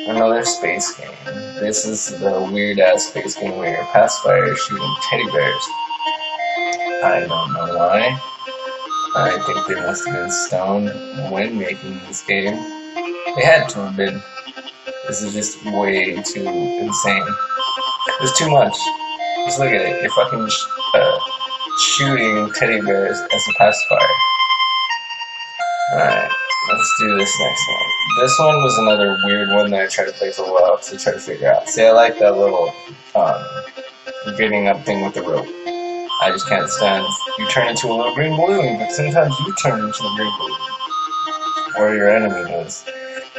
Another space game. This is the weird ass space game where you're a pacifier shooting teddy bears. I don't know why. I think they must have been stoned when making this game. They had to have been. This is just way too insane. There's too much. Just look at it. You're fucking shooting teddy bears as a pacifier. Alright, let's do this next one. This one was another weird one that I tried to play for a while to try to figure out. See, I like that little getting up thing with the rope. I just can't stand you turn into a little green balloon, but sometimes you turn into a green balloon. Or your enemy does.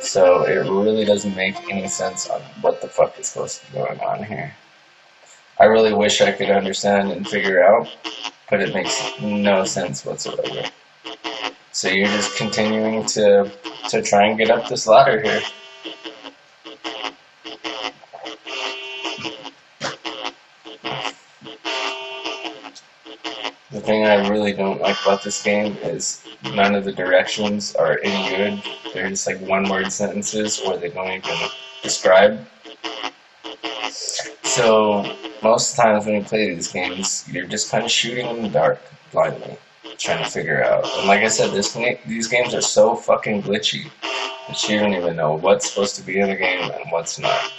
So it really doesn't make any sense on what the fuck is supposed to be going on here. I really wish I could understand and figure out, but it makes no sense whatsoever. So you're just continuing to try and get up this ladder here. The thing I really don't like about this game is none of the directions are any good. They're just like one-word sentences or they don't even describe. So most times when you play these games, you're just kind of shooting in the dark blindly, trying to figure out. And like I said, these games are so fucking glitchy that you don't even know what's supposed to be in the game and what's not.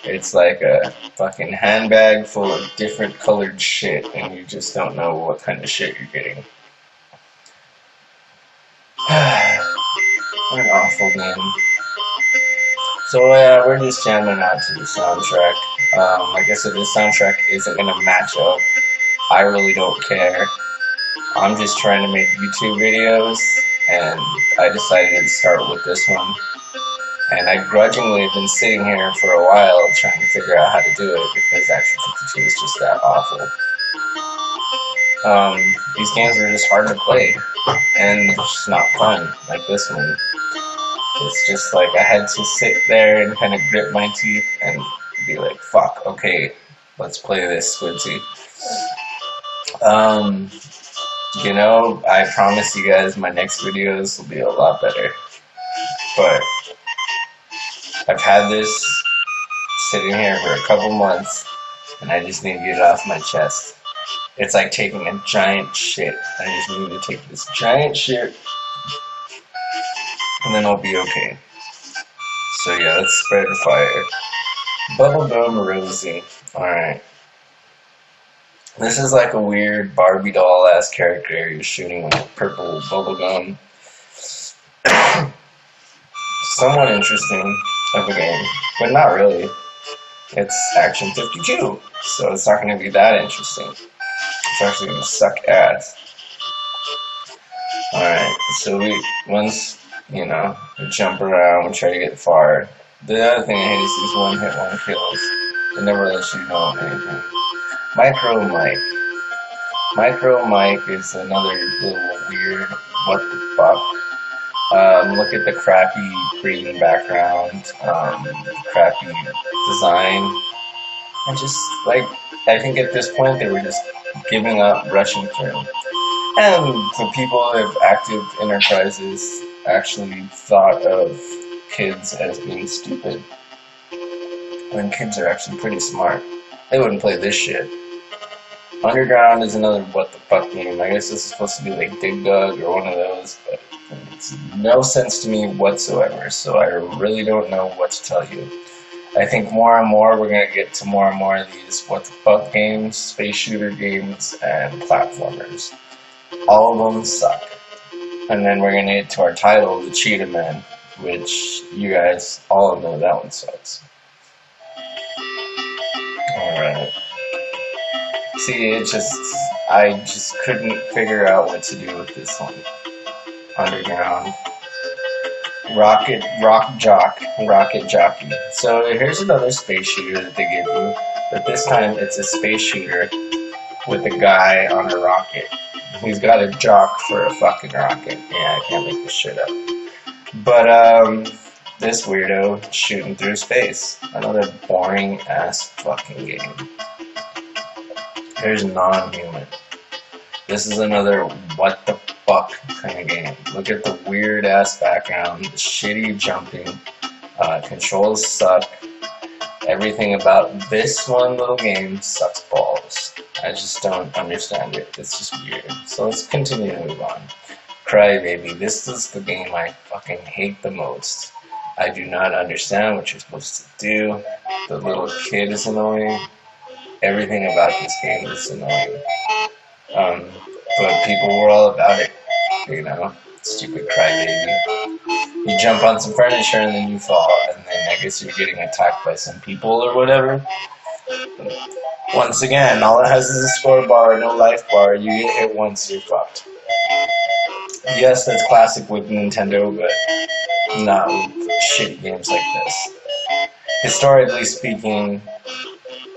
It's like a fucking handbag full of different colored shit, and you just don't know what kind of shit you're getting. What an awful game. So yeah, we're just jamming out to the soundtrack. Like I said, this soundtrack isn't gonna match up. I really don't care. I'm just trying to make YouTube videos, and I decided to start with this one. And I grudgingly have been sitting here for a while trying to figure out how to do it because Action 52 is just that awful. These games are just hard to play and just not fun like this one. It's just like I had to sit there and kind of grit my teeth and be like, fuck, okay, let's play this, Squidzy. You know, I promise you guys my next videos will be a lot better. But I've had this sitting here for a couple months, and I just need to get it off my chest. It's like taking a giant shit. I just need to take this giant shit, and then I'll be okay. So yeah, let's spread the fire. Bubblegum Rosie. Alright. This is like a weird Barbie doll-ass character you're shooting with purple bubblegum. Somewhat interesting of a game, but not really. It's Action 52, so it's not going to be that interesting. It's actually going to suck ass. Alright, so once, you know, we jump around, we try to get far. The other thing I hate is these one-hit, one-kills. They never let you know anything. Micro Mike. Micro Mike is another little weird, what the fuck. Look at the crappy green background, crappy design. And just, like, I think at this point they were just giving up rushing through. And the people of Active Enterprises actually thought of kids as being stupid. When kids are actually pretty smart. They wouldn't play this shit. Underground is another what the fuck game. I guess this is supposed to be like Dig Dug or one of those, but it's no sense to me whatsoever, so I really don't know what to tell you. I think more and more we're going to get to more and more of these what the fuck games, space shooter games, and platformers. All of them suck. And then we're going to get to our title, The Cheetah Man, which you guys all know that one sucks. Alright. See, I just couldn't figure out what to do with this one. Underground. Rocket Jockey. So here's another space shooter that they give you, but this time it's a space shooter with a guy on a rocket. He's got a jock for a fucking rocket. Yeah, I can't make this shit up. But, this weirdo shooting through space. Another boring ass fucking game. Here's Non-Human. This is another what the fuck kind of game. Look at the weird ass background, the shitty jumping. Controls suck. Everything about this one little game sucks balls. I just don't understand it. It's just weird. So let's continue to move on. Crybaby. This is the game I fucking hate the most. I do not understand what you're supposed to do. The little kid is annoying. Everything about this game is annoying. But people were all about it. You know? Stupid Crybaby. You jump on some furniture and then you fall, and then I guess you're getting attacked by some people or whatever. Once again, all it has is a score bar, no life bar. You get hit once, you're fucked. Yes, that's classic with Nintendo, but not with shitty games like this. Historically speaking,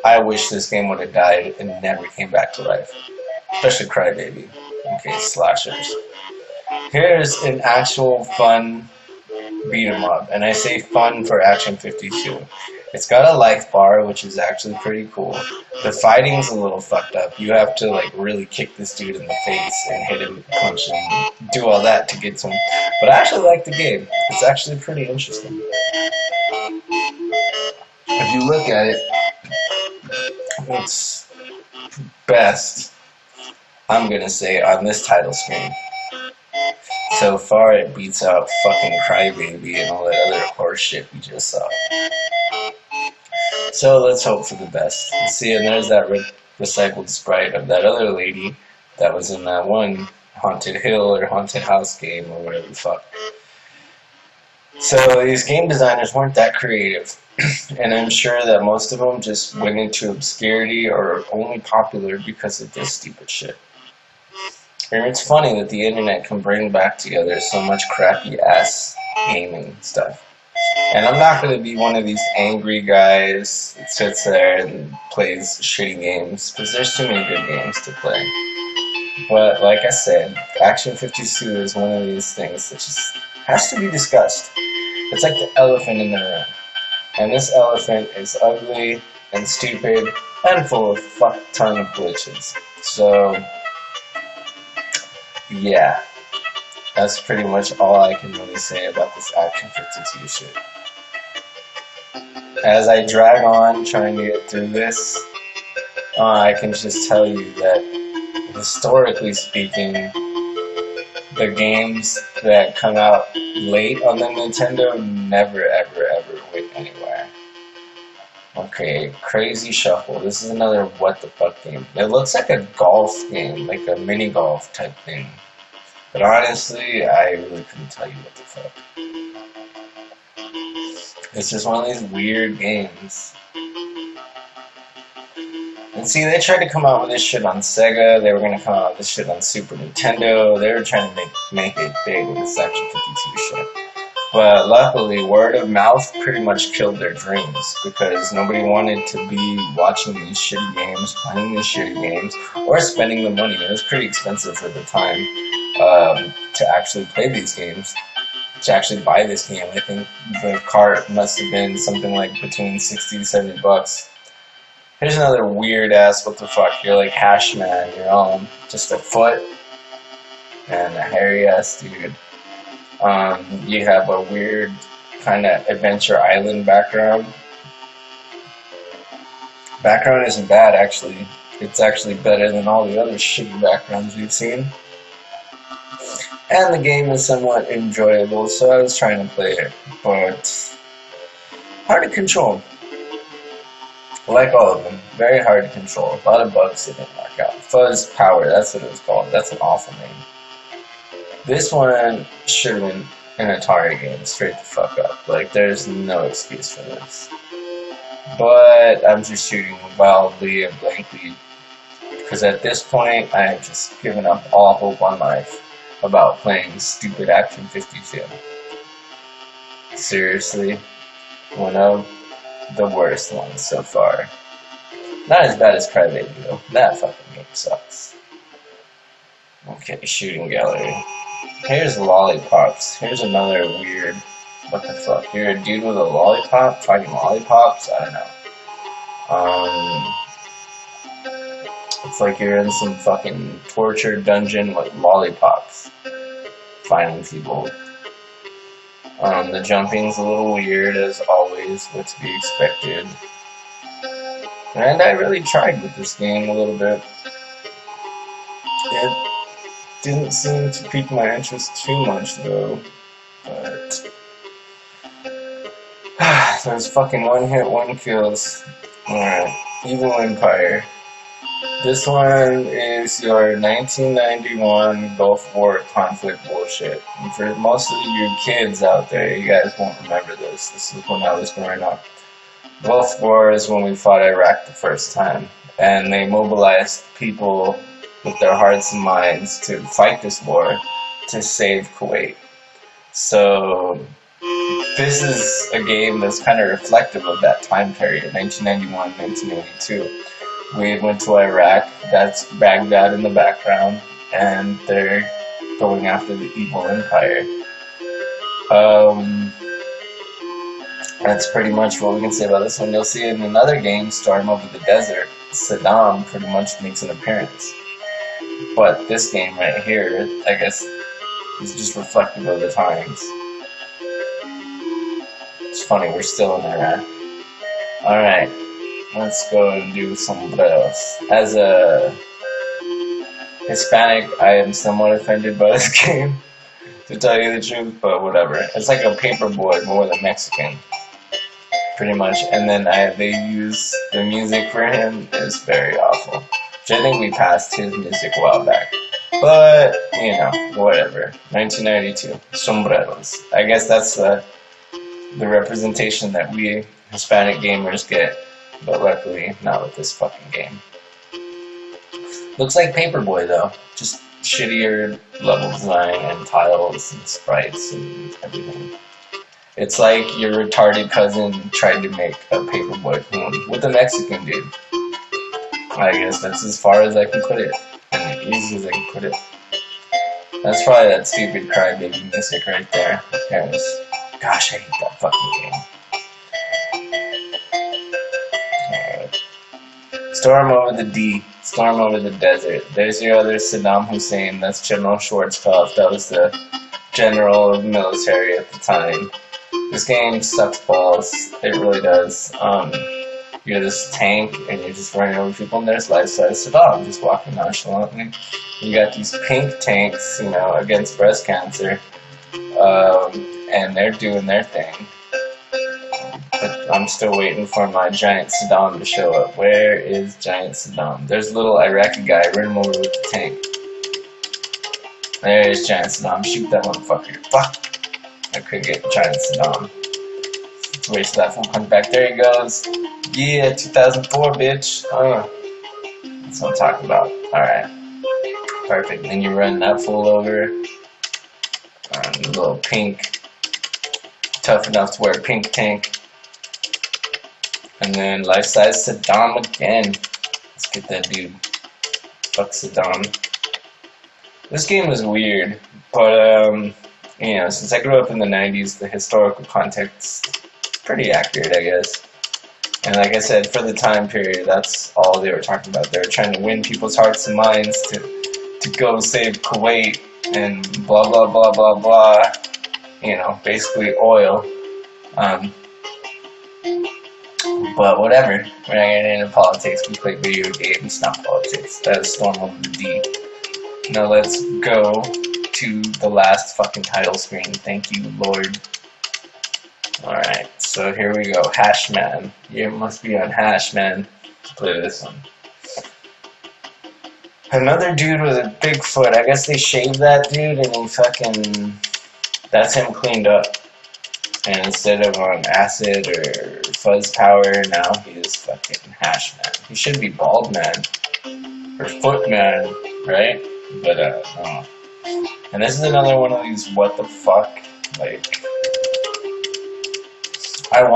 I wish this game would have died and never came back to life. Especially Crybaby. Okay, slashers. Here's an actual fun beat 'em up, and I say fun for Action 52. It's got a life bar, which is actually pretty cool. The fighting's a little fucked up. You have to like really kick this dude in the face and hit him with a punch and do all that to get to him. But I actually like the game. It's actually pretty interesting. If you look at it, it's best, I'm gonna say, on this title screen. So far, it beats out fucking Crybaby and all that other horse shit we just saw. So let's hope for the best. See, and there's that recycled sprite of that other lady that was in that one Haunted Hill or Haunted House game or whatever the fuck. So these game designers weren't that creative. And I'm sure that most of them just went into obscurity or are only popular because of this stupid shit. And it's funny that the internet can bring back together so much crappy ass gaming stuff. And I'm not going to be one of these angry guys that sits there and plays shitty games, because there's too many good games to play. But like I said, Action 52 is one of these things that just has to be discussed. It's like the elephant in the room. And this elephant is ugly and stupid and full of fuck ton of glitches. So yeah, that's pretty much all I can really say about this Action 52 shit. As I drag on trying to get through this, I can just tell you that historically speaking, the games that come out late on the Nintendo never ever ever went anywhere. Okay, Crazy Shuffle. This is another what the fuck game. It looks like a golf game, like a mini golf type thing. But honestly, I really couldn't tell you what the fuck. It's just one of these weird games. And see, they tried to come out with this shit on Sega. They were going to come out with this shit on Super Nintendo. They were trying to make it big with this Action 52 shit. But luckily, word of mouth pretty much killed their dreams, because nobody wanted to be watching these shitty games, playing these shitty games, or spending the money. It was pretty expensive for the time to actually play these games, to actually buy this game. I think the cart must have been something like between 60 to 70 bucks. Here's another weird ass what the fuck. You're like Hash Man, you're on just a foot and a hairy ass dude. You have a weird kind of Adventure Island background. Background isn't bad, actually. It's actually better than all the other shitty backgrounds we've seen. And the game is somewhat enjoyable, so I was trying to play it, but hard to control. Like all of them, very hard to control. A lot of bugs that didn't work out. Fuzz Power, that's what it was called. That's an awful name. This one should have been an Atari game, straight the fuck up. Like, there's no excuse for this. But I'm just shooting wildly and blankly, because at this point, I have just given up all hope on life about playing stupid Action 52. Seriously, one of the worst ones so far. Not as bad as Crybaby though. That fucking game sucks. Okay, shooting gallery. Here's lollipops. Here's another weird. What the fuck? You're a dude with a lollipop fighting lollipops? I don't know. It's like you're in some fucking torture dungeon with lollipops, finding people. The jumping's a little weird, as always, what to be expected. And I really tried with this game a little bit. It didn't seem to pique my interest too much, though. But those fucking one-hit, one-kills. Alright, Evil Empire. This one is your 1991 Gulf War conflict bullshit. And for most of you kids out there, you guys won't remember this. This is when I was growing up. Gulf War is when we fought Iraq the first time. And they mobilized people with their hearts and minds to fight this war to save Kuwait. So this is a game that's kind of reflective of that time period, 1991, 1992. We went to Iraq, that's Baghdad in the background, and they're going after the Evil Empire. That's pretty much what we can say about this one. You'll see in another game, Storm Over the Desert, Saddam pretty much makes an appearance. But this game right here, I guess, is just reflective of the times. It's funny, we're still in Iraq. Alright, let's go and do sombreros. As a Hispanic, I am somewhat offended by this game, to tell you the truth, but whatever. It's like a paperboy more than Mexican, pretty much. And then they use the music for him is very awful. Which I think we passed his music a while back. But, you know, whatever. 1992, sombreros. I guess that's the representation that we Hispanic gamers get. But luckily, not with this fucking game. Looks like Paperboy though. Just shittier level design and tiles and sprites and everything. It's like your retarded cousin tried to make a Paperboy clone with a Mexican dude. I guess that's as far as I can put it. And as easy as I can put it. That's probably that stupid Crybaby music right there. Because, gosh, I hate that fucking game. Alright. Storm Over the D. Storm Over the Desert. There's your other Saddam Hussein. That's General Schwarzkopf. That was the general of the military at the time. This game sucks balls. It really does. You're this tank, and you're just running over people, and there's life-size Saddam just walking nonchalantly. You got these pink tanks, you know, against breast cancer, and they're doing their thing. But I'm still waiting for my Giant Saddam to show up. Where is Giant Saddam? There's a little Iraqi guy. Run him over with the tank. There's Giant Saddam. Shoot that motherfucker. Fuck! I couldn't get Giant Saddam. Let's wait till that fool comes back. There he goes. Yeah, 2004, bitch. That's what I'm talking about. Alright. Perfect. Then you run that fool over. A little pink. Tough enough to wear a pink tank. And then life-size Saddam again. Let's get that dude. Fuck Saddam. This game is weird. But, you know, since I grew up in the 90s, the historical context is pretty accurate, I guess. And like I said, for the time period, that's all they were talking about. They were trying to win people's hearts and minds to go save Kuwait and blah, blah, blah, blah, blah. You know, basically oil. But whatever. We're not getting into politics. We play video games, not politics. That is Storm Over the D. Now let's go to the last fucking title screen. Thank you, Lord. Alright, so here we go. Hashman. You must be on Hashman to play this one. Another dude with a big foot. I guess they shaved that dude and he fucking... That's him cleaned up. And instead of on acid or fuzz power, now he is fucking Hashman. He should be Bald Man. Or Foot Man, right? But, no. And this is another one of these what the fuck, like... I wonder